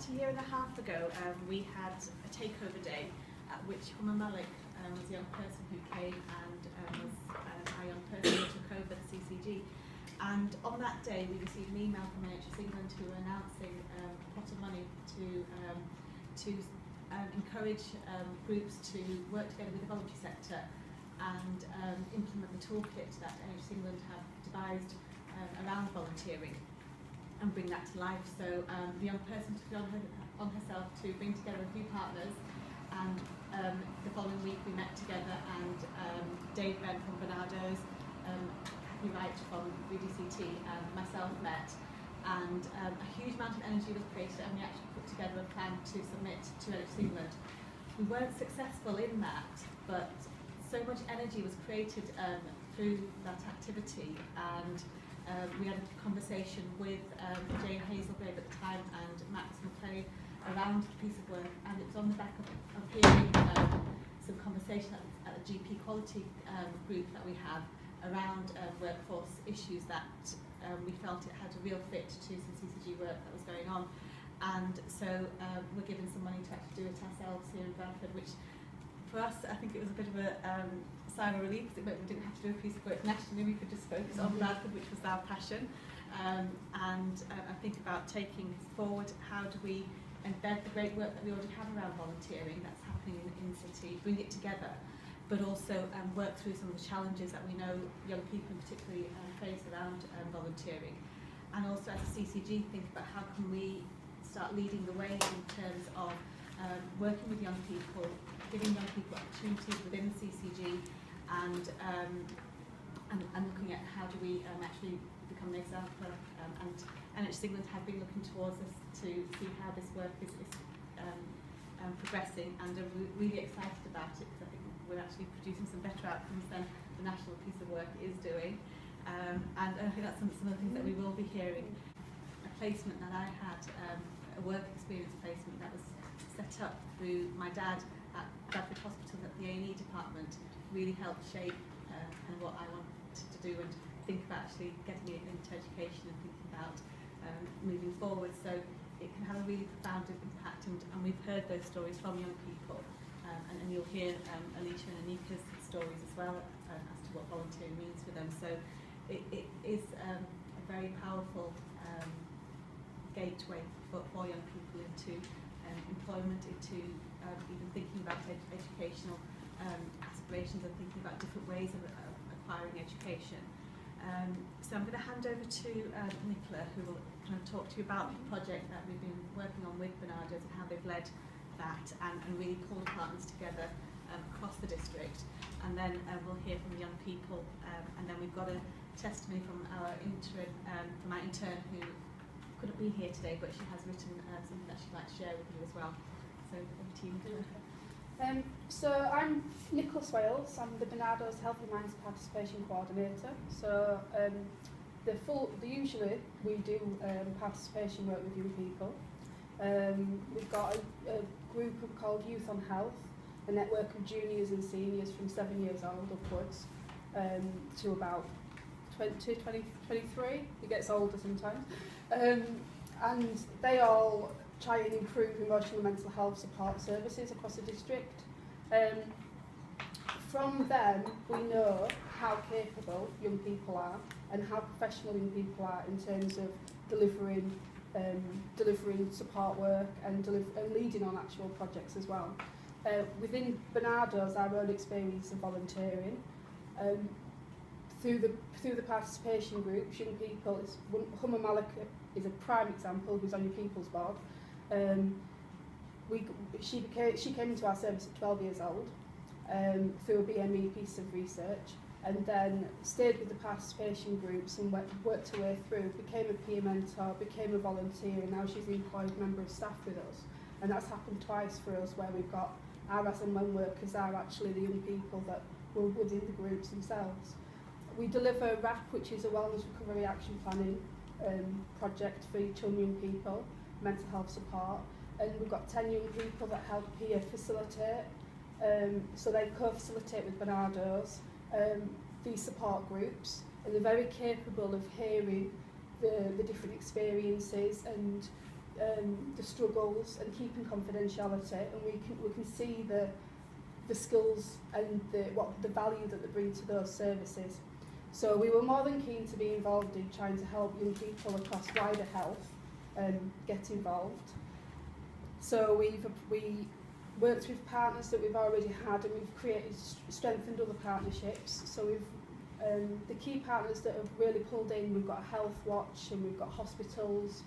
about a year and a half ago, we had a takeover day at which Humma Malik was a young person who came and was a young person who took over the CCG. And on that day, we received an email from NHS England who were announcing a pot of money to encourage groups to work together with the voluntary sector and implement the toolkit that NHS England have devised around volunteering and bring that to life. So the young person took it on herself to bring together a few partners, and the following week we met together, and Dave Ben from Bernardo's, Kathy Wright from BDCT and myself met, and a huge amount of energy was created, and we actually put together a plan to submit to NHS England. We weren't successful in that, but so much energy was created through that activity, and we had a conversation with Jane Hazelgrave at the time and Max McClay around the piece of work, and it was on the back of hearing some conversation at the GP quality group that we have around workforce issues that we felt it had a real fit to some CCG work that was going on. And so we're given some money to actually do it ourselves here in Bradford, which for us, I think it was a bit of a sign of relief, because we didn't have to do a piece of work nationally, we could just focus on Bradford, which was our passion. And I think about taking forward, how do we embed the great work that we already have around volunteering that's happening in the city, bring it together, but also work through some of the challenges that we know young people particularly face around volunteering. And also as a CCG, think about how can we start leading the way in terms of working with young people, giving young people opportunities within the CCG, and looking at how do we actually become an example. And NHS England have been looking towards us to see how this work is progressing, and are really excited about it, because I think we're actually producing some better outcomes than the national piece of work is doing. And I think that's some of the things that we will be hearing. A placement that I had, a work experience placement that was set up through my dad at Bradford Hospital at the A&E department, really helped shape kind of what I wanted to do and think about actually getting it into education and thinking about moving forward. So it can have a really profound impact, and we've heard those stories from young people, and you'll hear Alicia and Anika's stories as well as to what volunteering means for them. So it is a very powerful gateway for young people into employment, into even thinking about educational aspirations and thinking about different ways of acquiring education. So I'm going to hand over to Nicola, who will kind of talk to you about the project that we've been working on with Bernardo's and how they've led that and really pulled partners together across the district. And then we'll hear from young people, and then we've got a testimony from our intern who couldn't be here today, but she has written something that she'd like to share with you as well. So over to you, Nicola. So I'm Nicola Swales. I'm the Bernardo's Healthy Minds Participation Coordinator. So usually we do participation work with young people. We've got a group called Youth on Health, a network of juniors and seniors from 7 years old upwards to about 20, 23. It gets older sometimes. And they all try and improve emotional and mental health support services across the district. From them, we know how capable young people are and how professional young people are in terms of delivering support work and leading on actual projects as well. Within Bernardo's, our own experience of volunteering, through the participation groups, young people, Humma Malik is a prime example, who's on your People's Board. She came into our service at 12 years old through a BME piece of research, and then stayed with the participation groups and worked her way through, became a peer mentor, became a volunteer, and now she's an employed member of staff with us. And that's happened twice for us, where we've got our as and when workers are actually the young people that were within the groups themselves. We deliver RAP, which is a Wellness Recovery Action Planning project for young people, mental health support, and we've got 10 young people that help peer facilitate. So they co-facilitate with Bernardo's these support groups, and they're very capable of hearing the different experiences and the struggles and keeping confidentiality, and we can see the skills and the value that they bring to those services. So we were more than keen to be involved in trying to help young people across wider health get involved. So we worked with partners that we've already had, and we've strengthened other partnerships. So the key partners that have really pulled in, we've got Health Watch, and we've got hospitals,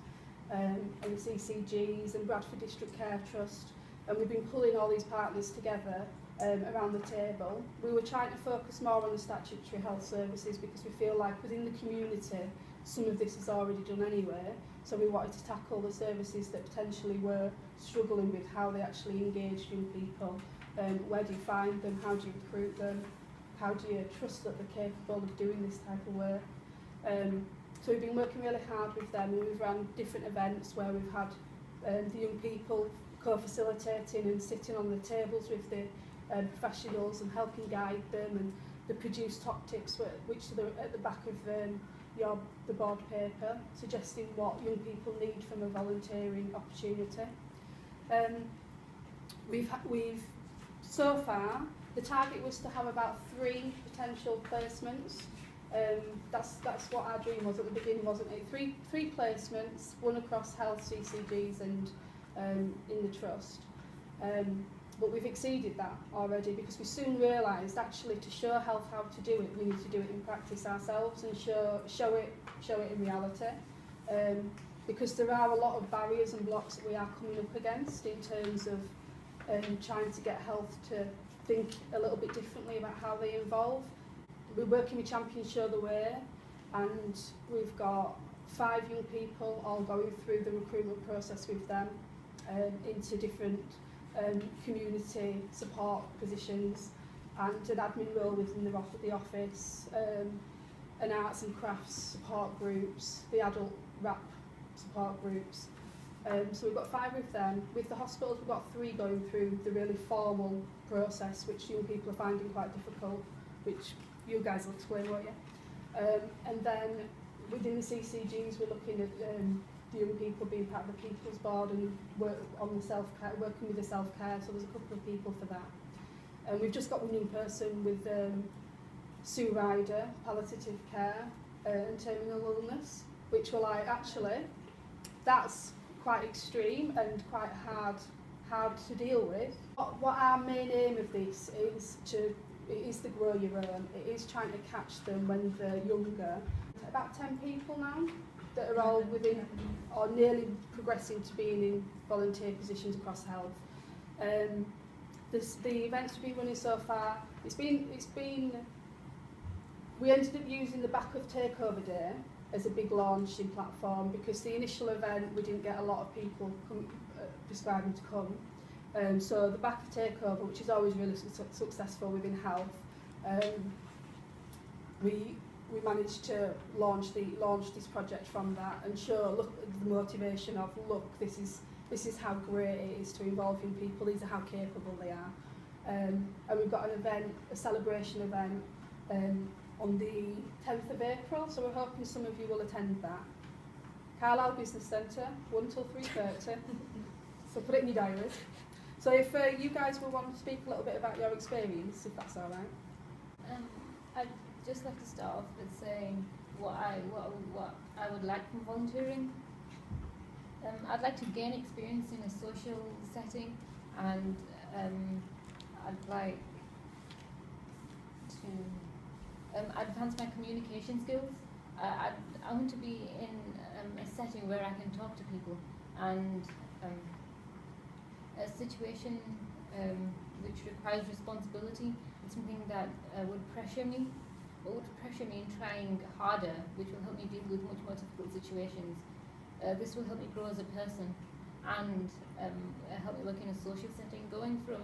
and CCGs and Bradford District Care Trust, and we've been pulling all these partners together around the table. We were trying to focus more on the statutory health services because we feel like within the community some of this is already done anyway, so we wanted to tackle the services that potentially were struggling with how they actually engage young people. Where do you find them, how do you recruit them, how do you trust that they're capable of doing this type of work. So we've been working really hard with them, and we've run different events where we've had the young people co-facilitating and sitting on the tables with the professionals and helping guide them, and they produce top tips which are at the back of the board paper, suggesting what young people need from a volunteering opportunity. We've so far, the target was to have about 3 potential placements. That's what our dream was at the beginning, wasn't it? Three placements, one across health, CCGs and in the trust. But we've exceeded that already, because we soon realised actually to show health how to do it, we need to do it in practice ourselves and show it in reality. Because there are a lot of barriers and blocks that we are coming up against in terms of trying to get health to think a little bit differently about how they involve. We're working with Champions Show the Way, and we've got 5 young people all going through the recruitment process with them into different community support positions, and an admin role within the office, and arts and crafts support groups, the adult rap support groups. So we've got 5 with them. With the hospitals, we've got 3 going through the really formal process, which young people are finding quite difficult, which you guys will explain, won't you? And then within the CCGs, we're looking at the young people being part of the People's Board and work on the self-care, working with the self-care, so there's a couple of people for that. And we've just got one young person with Sue Ryder, palliative care and terminal illness, which we're like, actually, that's quite extreme and quite hard to deal with. What our main aim of this is the grow your own. It is trying to catch them when they're younger. About 10 people now that are all within or nearly progressing to being in volunteer positions across health. The events we've been running so far, we ended up using the back of Takeover Day as a big launching platform, because the initial event we didn't get a lot of people prescribing to come. So the back of Takeover, which is always really successful within health, we managed to launch this project from that and look at the motivation of, look, this is how great it is to involve young people, these are how capable they are. And we've got an event, a celebration event, on the 10th of April, so we're hoping some of you will attend that. Carlisle Business Centre, 1 till 3:30, so put it in your diaries. So if you guys will want to speak a little bit about your experience, if that's all right. I'd just like to start off with saying what I would like from volunteering. I'd like to gain experience in a social setting, and I'd like to advance my communication skills. I want to be in a setting where I can talk to people, and a situation which requires responsibility is something that would pressure me in trying harder, which will help me deal with much more difficult situations. This will help me grow as a person, and help me work in a social setting, going from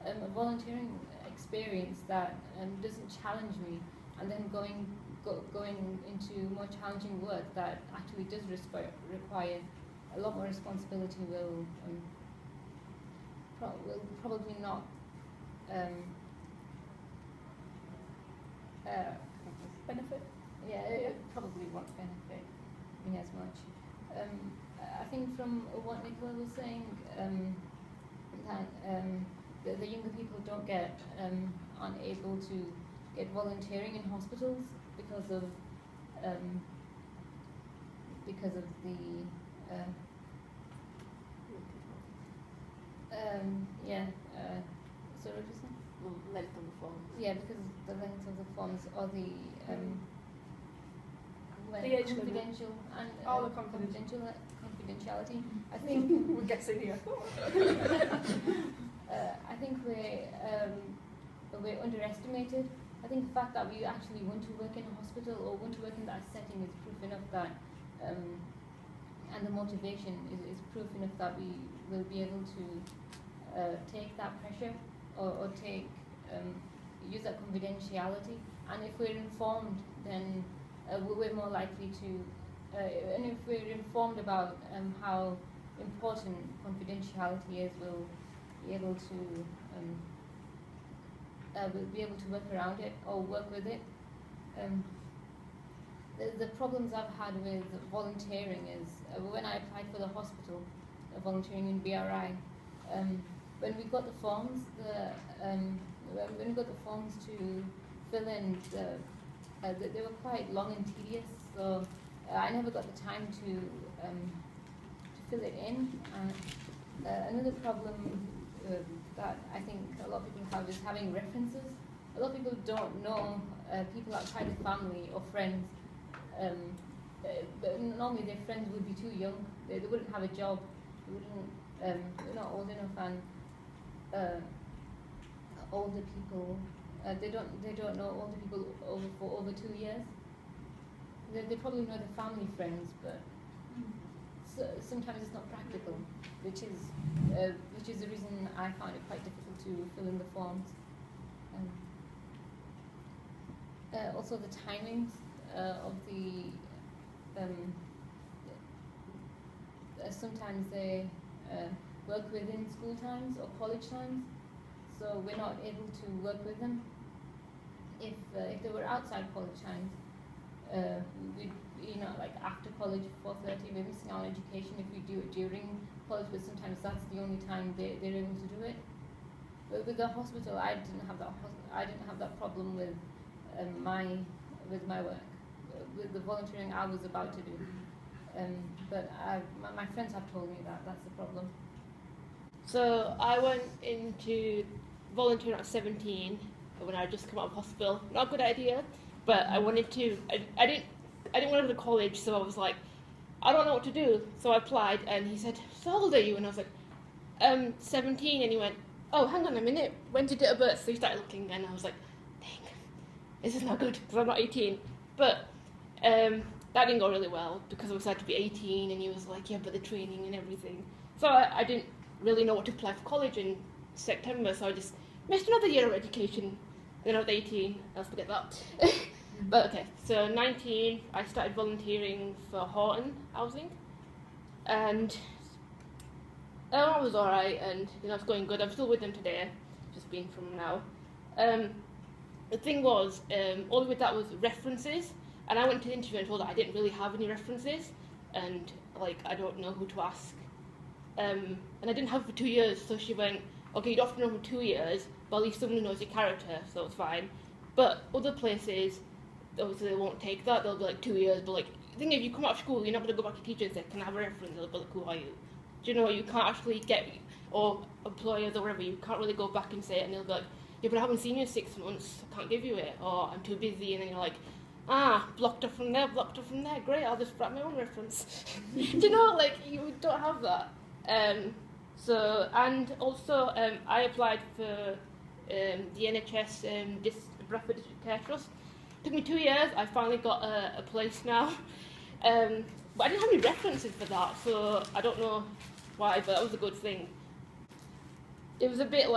a volunteering experience that doesn't challenge me, and then going into more challenging work that actually does require a lot more responsibility will probably not Benefit? Yeah, it probably won't benefit me as much. I think from what Nicola was saying, that the younger people aren't able to get volunteering in hospitals because of the so what did you say? Length of the form. Yeah, because of the length of the forms or the age limit. confidential and The confidential. confidentiality. I think We're guessing here. I think we're underestimated. I think the fact that we actually want to work in a hospital or want to work in that setting is proof enough that, and the motivation is proof enough that we will be able to take that pressure or use that confidentiality. And if we're informed, then we're more likely to, and if we're informed about how important confidentiality is, we'll be able to work around it or work with it. The problems I've had with volunteering is when I applied for the hospital, volunteering in BRI, when we got the forms, when we got the forms to fill in, they were quite long and tedious, so I never got the time to fill it in. Another problem that I think a lot of people have is having references. A lot of people don't know people outside the family or friends. But normally their friends would be too young. They wouldn't have a job. They wouldn't. They're not old enough, and older people. They don't know older people for over 2 years. They probably know their family friends, but sometimes it's not practical, which is the reason I found it quite difficult to fill in the forms. Also the timings of the sometimes they work within school times or college times, so we're not able to work with them. If they were outside college times, we'd, like after college, 4:30, we're missing out on education if we do it during college, but sometimes that's the only time they're able to do it. But with the hospital, I didn't have that problem with my work, with the volunteering I was about to do. But my friends have told me that that's the problem. So I went into volunteering at 17 when I had just come out of hospital. Not a good idea, but I wanted to. I didn't want to go to college, so I was like, I don't know what to do. So I applied, and he said, "So how old are you?" And I was like, 17. And he went, "Oh, hang on a minute. When's your date of birth?" So he started looking, and I was like, dang, this is not good because I'm not 18. But that didn't go really well because I was had to be 18, and he was like, "Yeah, but the training and everything." So I didn't really know what to apply for college in September, so I just missed another year of education. Then I was 18, I'll forget that. But okay, so 19, I started volunteering for Horton Housing, and I was alright, and it's going good. I'm still with them today, just been from now. The thing was, all with that was references, and I went to the interview and told her I didn't really have any references, and I don't know who to ask. And I didn't have it for 2 years, so she went, "Okay, you don't have to know for 2 years, but at least someone who knows your character," so it's fine. But other places, obviously they won't take that. They'll be like 2 years, but the thing is, you come out of school, you're not going to go back to teacher and say, "Can I have a reference?" They'll be like, "Who are you?" Do you know, you can't actually or employers or whatever, you can't really go back and say it, and they'll be like, "Yeah, but I haven't seen you in 6 months, I can't give you it," or "I'm too busy," and then you're like, blocked her from there, great, I'll just write my own reference. Do you know, you don't have that. And also, I applied for the NHS Bradford District Care Trust. Took me 2 years. I finally got a place now. But I didn't have any references for that, so I don't know why, but that was a good thing. It was a bit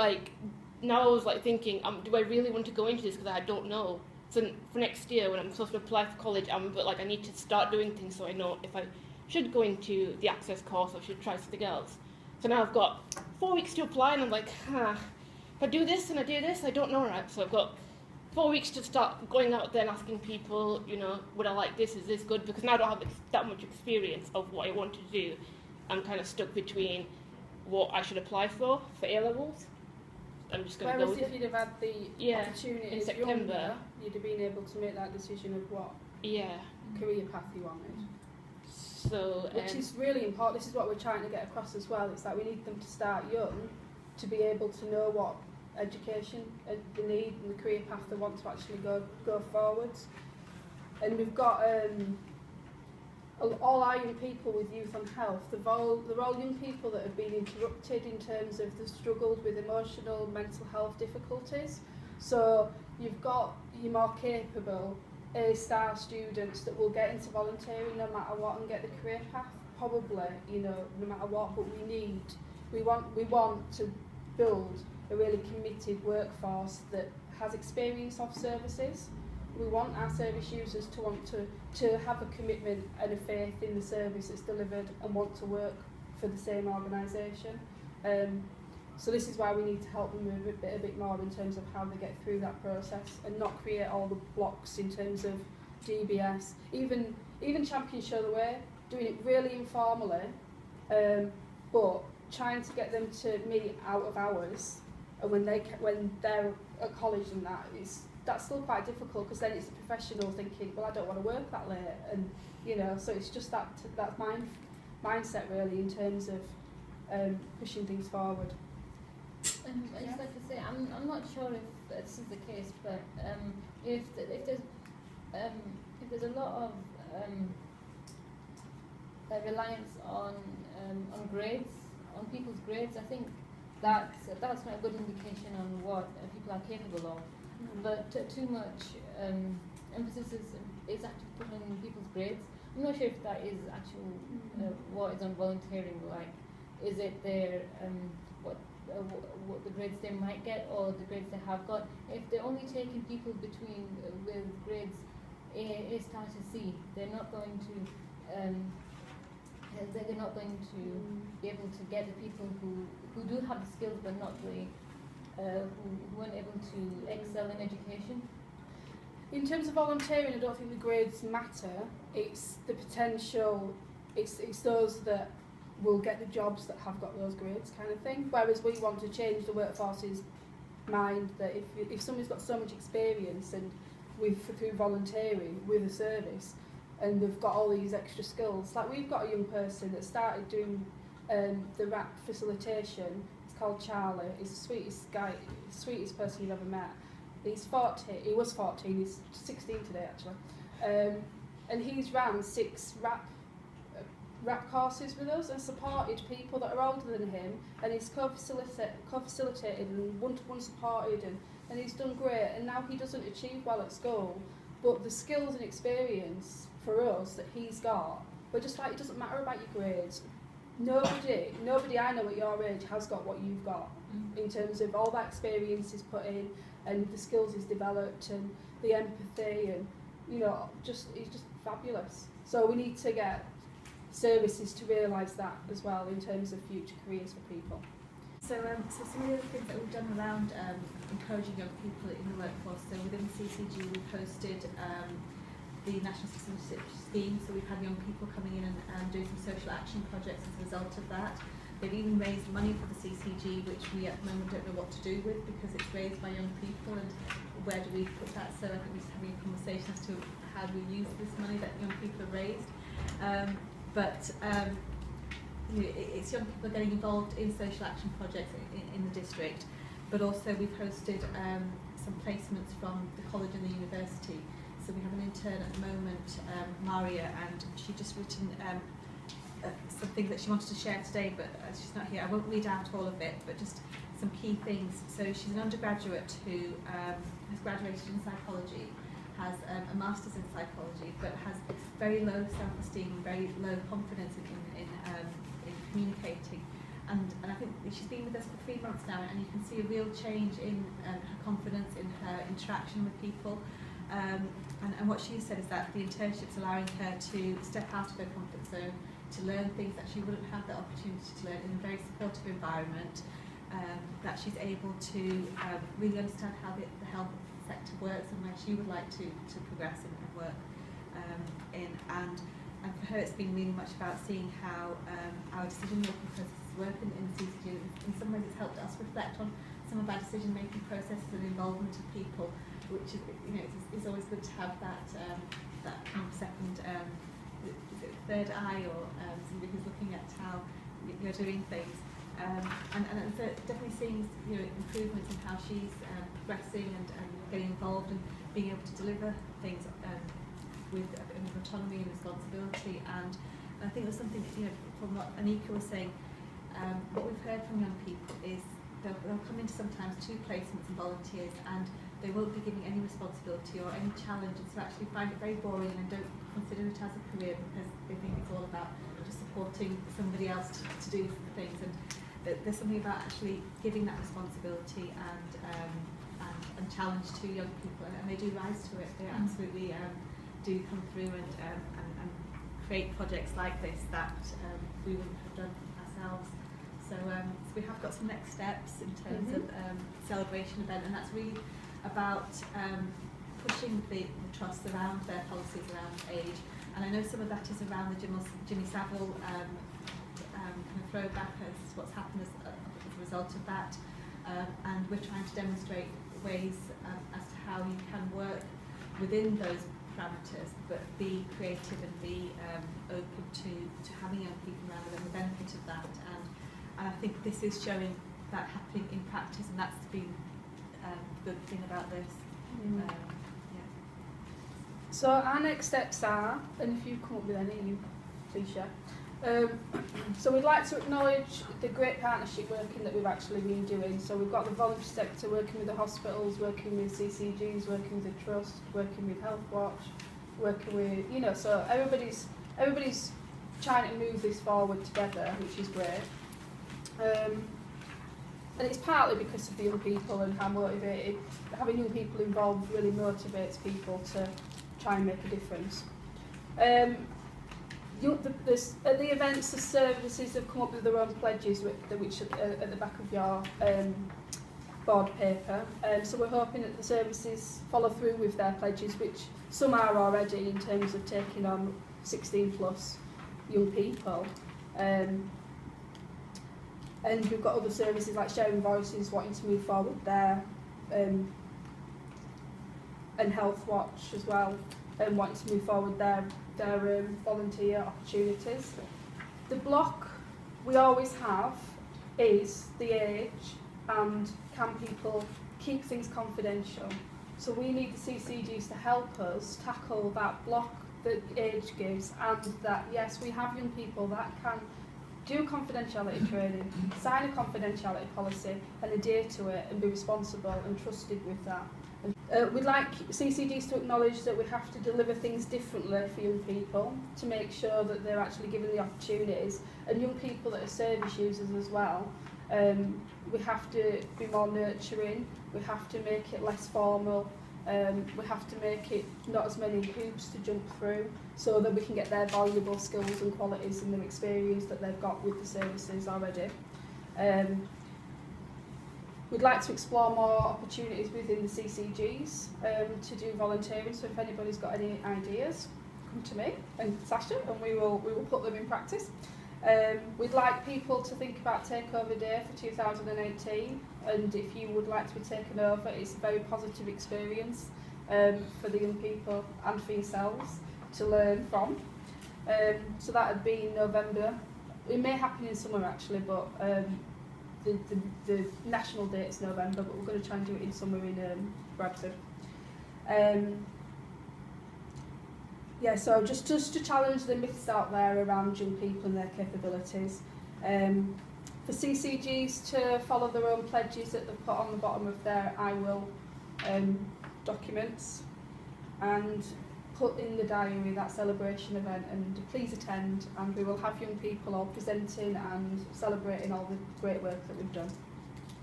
now I was thinking, do I really want to go into this, because I don't know. So for next year, when I'm supposed to apply for college, I'm a bit I need to start doing things so I know if I should go into the access course or should try something else. So now I've got 4 weeks to apply, and I'm like, if I do this and I do this, I don't know, right? So I've got 4 weeks to start going out there and asking people, you know, would I like this? Is this good? Because now I don't have that much experience of what I want to do. I'm kind of stuck between what I should apply for A-levels. I'm just going to go with Whereas if it. you'd have had the opportunity in September, younger, you'd have been able to make that decision of what career path you wanted. So, Which is really important. This is what we're trying to get across as well. It's that we need them to start young to be able to know what education they need and the career path they want to actually go forwards. And we've got all our young people with youth on health, they're all young people that have been interrupted in terms of they've struggled with emotional, mental health difficulties. So you've got your more capable A-star students that will get into volunteering no matter what and get the career path, probably, you know, no matter what, but we want to build a really committed workforce that has experience of services. We want our service users to want to have a commitment and a faith in the service that's delivered and want to work for the same organisation. So this is why we need to help them a bit more in terms of how they get through that process and not create all the blocks in terms of DBS. Even Champions Show the Way, doing it really informally, but trying to get them to meet out of hours, and when they're at college and that's still quite difficult because then it's a professional thinking, well, I don't want to work that late, and you know, so it's just that mindset really in terms of pushing things forward. I just like to say, I'm not sure if this is the case, but if there's a lot of reliance on grades, on people's grades, I think that's not a good indication on what people are capable of. But too much emphasis is actually put on people's grades. I'm not sure if that is actual what is on volunteering like. Is it their what the grades they might get or the grades they have got? If they're only taking people between with grades A star to C, they're not going to be able to get the people who do have the skills but not the who weren't able to excel in education. In terms of volunteering, I don't think the grades matter. It's the potential. It's those that will get the jobs that have got those grades, kind of thing. Whereas we want to change the workforce's mind that if somebody's got so much experience and through volunteering with a service, and they've got all these extra skills, like we've got a young person that started doing the RAP facilitation. It's called Charlie. He's the sweetest guy, sweetest person you've ever met. He's 14. He was 14. He's 16 today, actually. And he's ran 6 RAP courses with us and supported people that are older than him, and he's co-facilitated and one-to-one supported, and he's done great. And now he doesn't achieve well at school, but the skills and experience for us that he's got, we're just like, it doesn't matter about your grades. Nobody I know at your age has got what you've got in terms of all that experience is put in and the skills is developed and the empathy, and you know, it's just fabulous. So we need to get services to realise that as well in terms of future careers for people. So some of the other things that we've done around encouraging young people in the workforce, so within the CCG we've hosted the National Citizenship Scheme, so we've had young people coming in and doing some social action projects as a result of that. They've even raised money for the CCG, which we at the moment don't know what to do with because it's raised by young people, and where do we put that? So I think we're just having a conversation as to how do we use this money that young people have raised. You know, it's young people getting involved in social action projects in the district, but also we've hosted some placements from the college and the university. So we have an intern at the moment, Maria, and she's just written something that she wanted to share today, but she's not here. I won't read out all of it, but just some key things. So she's an undergraduate who has graduated in psychology, has a master's in psychology, but has very low self-esteem and very low confidence in communicating. And I think she's been with us for 3 months now, and you can see a real change in her confidence, in her interaction with people. And what she said is that the internship's allowing her to step out of her comfort zone, to learn things that she wouldn't have the opportunity to learn in a very supportive environment, that she's able to really understand how the health sector works and where she would like to progress and work in. And for her, it's been really much about seeing how our decision-making processes work in CCG. In some ways, it's helped us reflect on some of our decision-making processes and involvement of people, which is, it's always good to have that kind of second, is it third eye, or somebody who's looking at how you're doing things. And so definitely seeing improvements in how she's progressing and getting involved and being able to deliver things with a bit of autonomy and responsibility. And I think there's something from what Anika was saying, what we've heard from young people is they'll come into sometimes 2 placements and volunteers, and they won't be giving any responsibility or any challenge, and so actually find it very boring and don't consider it as a career because they think it's all about just supporting somebody else to do things. And there's something about actually giving that responsibility and challenge to young people, and they do rise to it. They absolutely do come through and create projects like this that we wouldn't have done ourselves. So we have got some next steps in terms of celebration event, and that's really about pushing the trusts around their policies around age. And I know some of that is around the Jimmy Savile kind of throwback as what's happened as a result of that, and we're trying to demonstrate ways as to how you can work within those parameters, but be creative and be open to having young people around and the benefit of that. And I think this is showing that happening in practice, and that's been the good thing about this. So our next steps are, and if you come up with any, you please share. So we'd like to acknowledge the great partnership working that we've actually been doing. So we've got the voluntary sector working with the hospitals, working with CCGs, working with the trust, working with Health Watch, working with, so everybody's trying to move this forward together, which is great. And it's partly because of the young people and how motivated, having young people involved really motivates people to try and make a difference. At the events, the services have come up with their own pledges, which are at the back of your board paper. So we're hoping that the services follow through with their pledges, which some are already in terms of taking on 16 plus young people. And we've got other services like Sharing Voices wanting to move forward there, and Health Watch as well, wanting to move forward their volunteer opportunities. The block we always have is the age and can people keep things confidential. So we need the CCGs to help us tackle that block that age gives, and that yes, we have young people that can do confidentiality training, sign a confidentiality policy and adhere to it and be responsible and trusted with that. We'd like CCDs to acknowledge that we have to deliver things differently for young people to make sure that they're actually given the opportunities, and young people that are service users as well. We have to be more nurturing, we have to make it less formal, we have to make it not as many hoops to jump through, so that we can get their valuable skills and qualities and their experience that they've got with the services already. We'd like to explore more opportunities within the CCGs to do volunteering, so if anybody's got any ideas, come to me and Sasha and we will put them in practice. We'd like people to think about Takeover Day for 2018, and if you would like to be taken over, it's a very positive experience for the young people and for yourselves to learn from. So that would be in November. It may happen in summer actually, but the national date is November, but we're going to try and do it in summer in Bradford. Yeah, so just to challenge the myths out there around young people and their capabilities. For CCGs to follow their own pledges that they've put on the bottom of their I Will documents, and put in the diary that celebration event, and please attend, and we will have young people all presenting and celebrating all the great work that we've done.